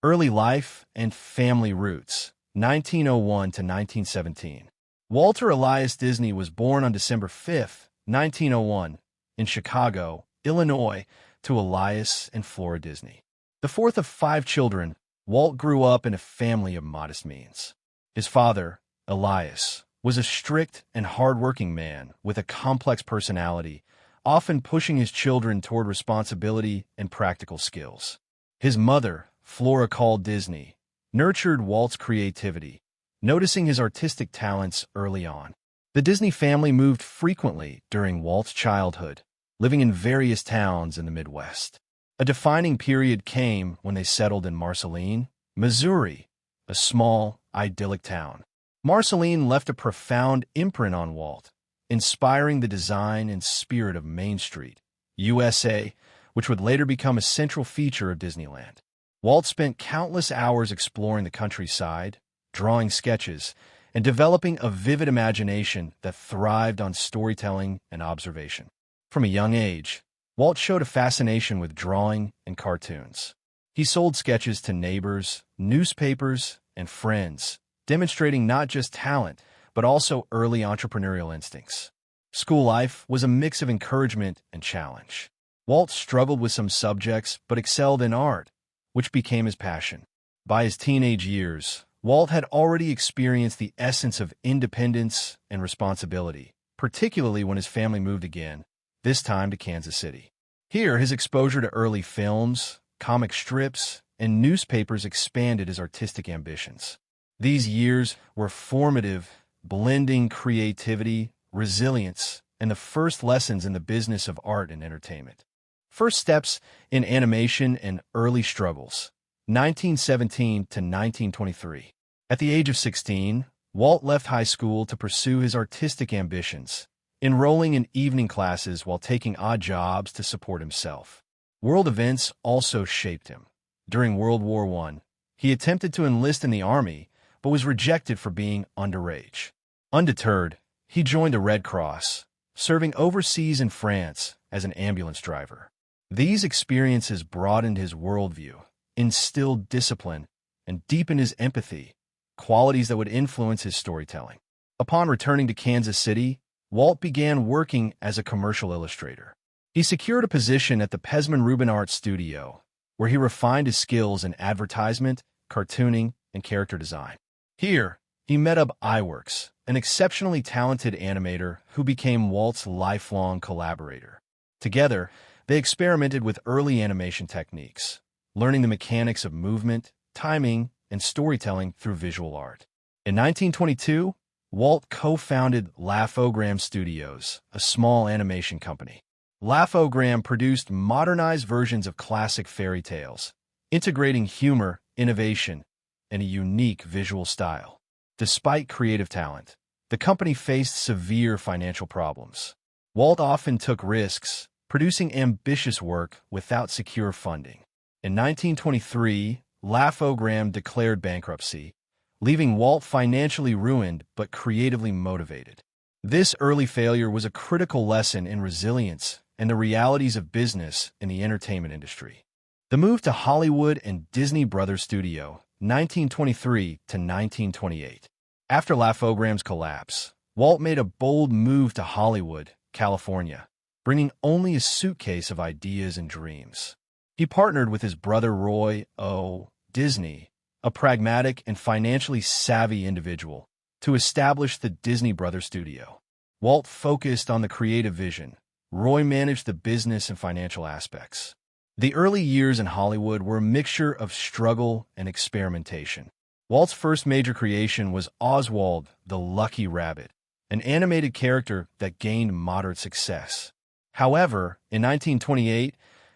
Early life and family roots, 1901 to 1917. Walter Elias Disney was born on December 5, 1901, in Chicago, Illinois, to Elias and Flora Disney. The fourth of five children, Walt grew up in a family of modest means. His father, Elias, was a strict and hard-working man with a complex personality, often pushing his children toward responsibility and practical skills. His mother, Flora called Disney, nurtured Walt's creativity, noticing his artistic talents early on. The Disney family moved frequently during Walt's childhood, living in various towns in the Midwest. A defining period came when they settled in Marceline, Missouri, a small, idyllic town. Marceline left a profound imprint on Walt, inspiring the design and spirit of Main Street, USA, which would later become a central feature of Disneyland. Walt spent countless hours exploring the countryside, drawing sketches, and developing a vivid imagination that thrived on storytelling and observation. From a young age, Walt showed a fascination with drawing and cartoons. He sold sketches to neighbors, newspapers, and friends, demonstrating not just talent, but also early entrepreneurial instincts. School life was a mix of encouragement and challenge. Walt struggled with some subjects, but excelled in art, which became his passion. By his teenage years, Walt had already experienced the essence of independence and responsibility, particularly when his family moved again, this time to Kansas City. Here, his exposure to early films, comic strips, and newspapers expanded his artistic ambitions. These years were formative, blending creativity, resilience, and the first lessons in the business of art and entertainment. First steps in animation and early struggles, 1917 to 1923. At the age of 16, Walt left high school to pursue his artistic ambitions, enrolling in evening classes while taking odd jobs to support himself. World events also shaped him. During World War I, he attempted to enlist in the Army, but was rejected for being underage. Undeterred, he joined the Red Cross, serving overseas in France as an ambulance driver. These experiences broadened his worldview, instilled discipline, and deepened his empathy, qualities that would influence his storytelling. Upon returning to Kansas City, Walt began working as a commercial illustrator. He secured a position at the Pesman Rubin Art Studio, where he refined his skills in advertisement, cartooning, and character design. Here, he met up Iwerks, an exceptionally talented animator who became Walt's lifelong collaborator. Together, they experimented with early animation techniques, learning the mechanics of movement, timing, and storytelling through visual art. In 1922, Walt co-founded Laugh-O-Gram Studios, a small animation company. Laugh-O-Gram produced modernized versions of classic fairy tales, integrating humor, innovation, and a unique visual style. Despite creative talent, the company faced severe financial problems. Walt often took risks, producing ambitious work without secure funding. In 1923, Laugh-O-Gram declared bankruptcy, leaving Walt financially ruined but creatively motivated. This early failure was a critical lesson in resilience and the realities of business in the entertainment industry. The move to Hollywood and Disney Brothers Studio, 1923 to 1928. After Laugh-O-Gram's collapse, Walt made a bold move to Hollywood, California, bringing only a suitcase of ideas and dreams. He partnered with his brother Roy O. Disney, a pragmatic and financially savvy individual, to establish the Disney Brothers Studio. Walt focused on the creative vision. Roy managed the business and financial aspects. The early years in Hollywood were a mixture of struggle and experimentation. Walt's first major creation was Oswald the Lucky Rabbit, an animated character that gained moderate success. However, in 1928,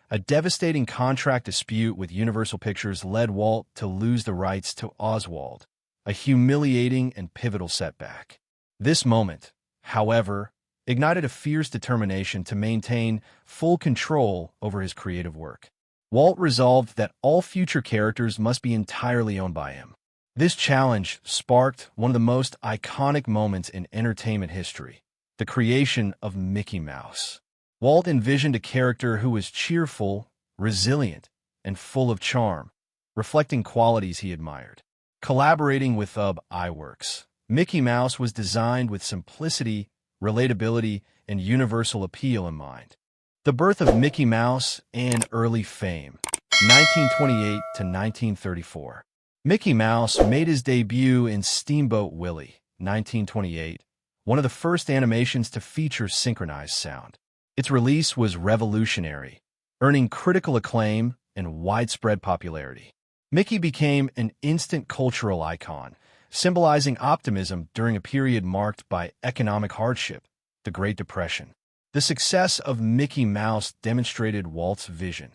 a devastating contract dispute with Universal Pictures led Walt to lose the rights to Oswald, a humiliating and pivotal setback. This moment, however, ignited a fierce determination to maintain full control over his creative work. Walt resolved that all future characters must be entirely owned by him. This challenge sparked one of the most iconic moments in entertainment history, the creation of Mickey Mouse. Walt envisioned a character who was cheerful, resilient, and full of charm, reflecting qualities he admired. Collaborating with iWorks, Mickey Mouse was designed with simplicity, relatability, and universal appeal in mind. The birth of Mickey Mouse and early fame, 1928 to 1934. Mickey Mouse made his debut in Steamboat Willie, 1928, one of the first animations to feature synchronized sound. Its release was revolutionary, earning critical acclaim and widespread popularity. Mickey became an instant cultural icon, symbolizing optimism during a period marked by economic hardship, the Great Depression. The success of Mickey Mouse demonstrated Walt's vision.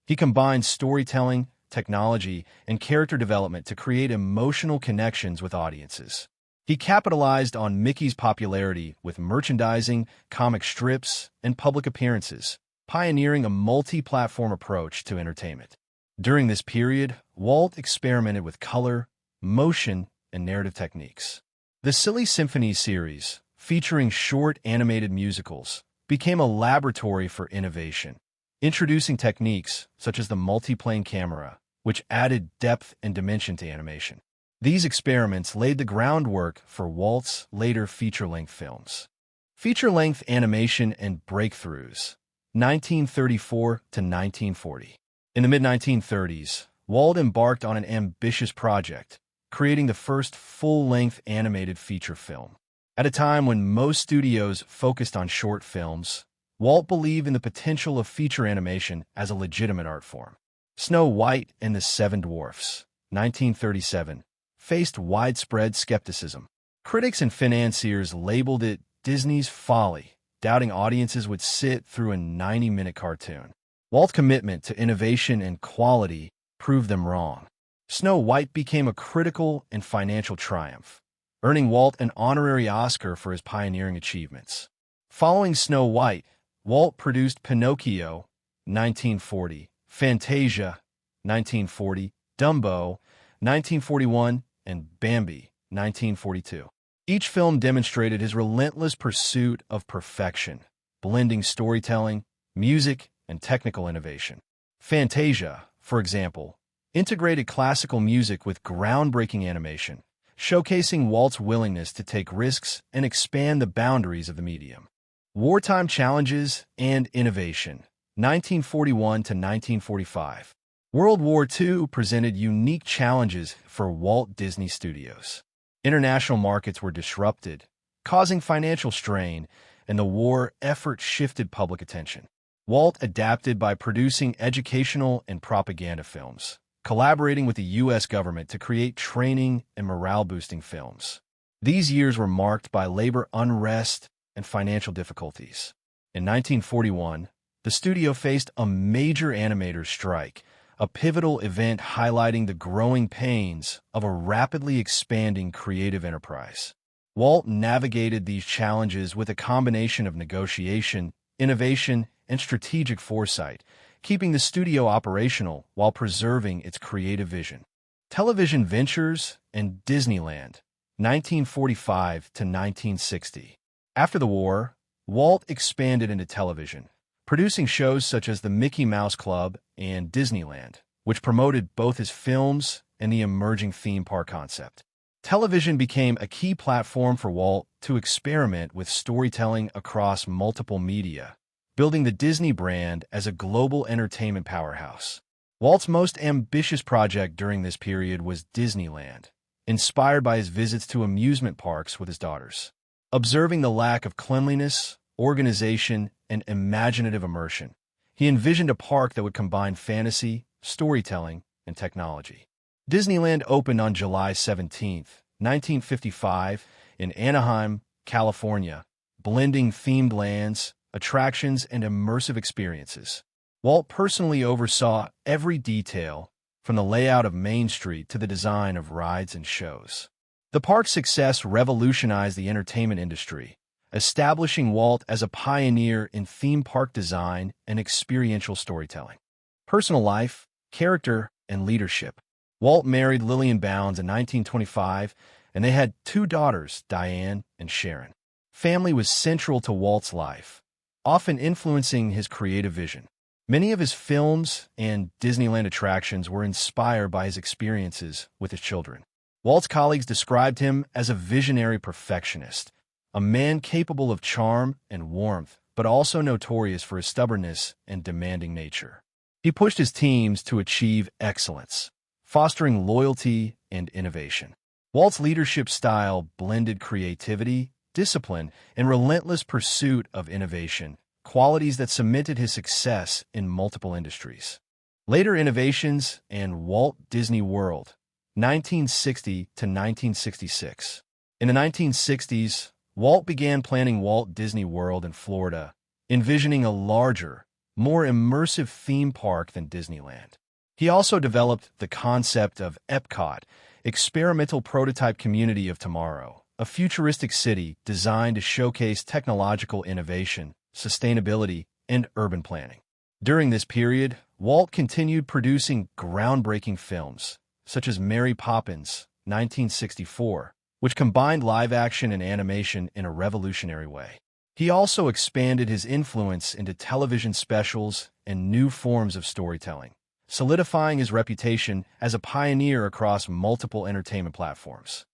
He combined storytelling, technology, and character development to create emotional connections with audiences. He capitalized on Mickey's popularity with merchandising, comic strips, and public appearances, pioneering a multi-platform approach to entertainment. During this period, Walt experimented with color, motion, and narrative techniques. The Silly Symphony series, featuring short animated musicals, became a laboratory for innovation, introducing techniques such as the multiplane camera, which added depth and dimension to animation. These experiments laid the groundwork for Walt's later feature-length films. Feature-length animation and breakthroughs, 1934 to 1940. In the mid-1930s, Walt embarked on an ambitious project, creating the first full-length animated feature film. At a time when most studios focused on short films, Walt believed in the potential of feature animation as a legitimate art form. Snow White and the Seven Dwarfs, 1937, faced widespread skepticism. Critics and financiers labeled it Disney's folly, doubting audiences would sit through a 90-minute cartoon. Walt's commitment to innovation and quality proved them wrong. Snow White became a critical and financial triumph, earning Walt an honorary Oscar for his pioneering achievements. Following Snow White, Walt produced Pinocchio, 1940, Fantasia, 1940, Dumbo, 1941, and Bambi, 1942. Each film demonstrated his relentless pursuit of perfection, blending storytelling, music, and technical innovation. Fantasia, for example, integrated classical music with groundbreaking animation, showcasing Walt's willingness to take risks and expand the boundaries of the medium. Wartime challenges and innovation, 1941 to 1945. World War II presented unique challenges for Walt Disney Studios. International markets were disrupted, causing financial strain, and the war effort shifted public attention. Walt adapted by producing educational and propaganda films, collaborating with the U.S. government to create training and morale-boosting films. These years were marked by labor unrest and financial difficulties. In 1941, the studio faced a major animator strike, a pivotal event highlighting the growing pains of a rapidly expanding creative enterprise. Walt navigated these challenges with a combination of negotiation, innovation, and strategic foresight, keeping the studio operational while preserving its creative vision. Television Ventures and Disneyland, 1945 to 1960. After the war, Walt expanded into television, producing shows such as the Mickey Mouse Club and Disneyland, which promoted both his films and the emerging theme park concept. Television became a key platform for Walt to experiment with storytelling across multiple media, building the Disney brand as a global entertainment powerhouse. Walt's most ambitious project during this period was Disneyland, inspired by his visits to amusement parks with his daughters. Observing the lack of cleanliness, organization, and imaginative immersion, he envisioned a park that would combine fantasy, storytelling, and technology. Disneyland opened on July 17, 1955, in Anaheim, California, blending themed lands, attractions, and immersive experiences. Walt personally oversaw every detail, from the layout of Main Street to the design of rides and shows. The park's success revolutionized the entertainment industry, establishing Walt as a pioneer in theme park design and experiential storytelling. Personal life, character, and leadership. Walt married Lillian Bounds in 1925, and they had two daughters, Diane and Sharon. Family was central to Walt's life, often influencing his creative vision. Many of his films and Disneyland attractions were inspired by his experiences with his children. Walt's colleagues described him as a visionary perfectionist, a man capable of charm and warmth, but also notorious for his stubbornness and demanding nature. He pushed his teams to achieve excellence, fostering loyalty and innovation. Walt's leadership style blended creativity, discipline, and relentless pursuit of innovation, qualities that cemented his success in multiple industries. Later innovations and Walt Disney World, 1960 to 1966. In the 1960s, Walt began planning Walt Disney World in Florida, envisioning a larger, more immersive theme park than Disneyland. He also developed the concept of EPCOT, Experimental Prototype Community of Tomorrow, a futuristic city designed to showcase technological innovation, sustainability, and urban planning. During this period, Walt continued producing groundbreaking films, such as Mary Poppins, 1964, which combined live action and animation in a revolutionary way. He also expanded his influence into television specials and new forms of storytelling, solidifying his reputation as a pioneer across multiple entertainment platforms.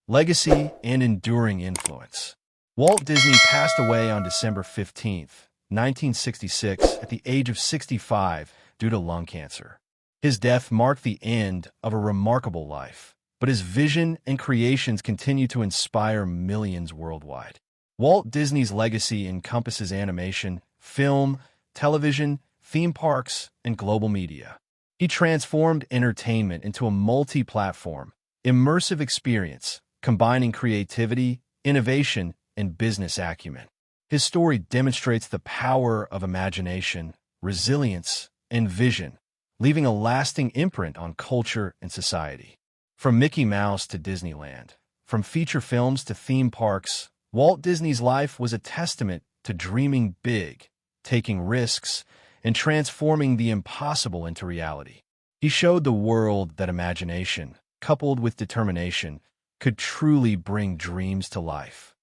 Legacy and enduring influence. Walt Disney passed away on December 15, 1966, at the age of 65 due to lung cancer. His death marked the end of a remarkable life, but his vision and creations continue to inspire millions worldwide. Walt Disney's legacy encompasses animation, film, television, theme parks, and global media. He transformed entertainment into a multi-platform, immersive experience, combining creativity, innovation, and business acumen. His story demonstrates the power of imagination, resilience, and vision, leaving a lasting imprint on culture and society. From Mickey Mouse to Disneyland, from feature films to theme parks, Walt Disney's life was a testament to dreaming big, taking risks, and transforming the impossible into reality. He showed the world that imagination, coupled with determination, could truly bring dreams to life.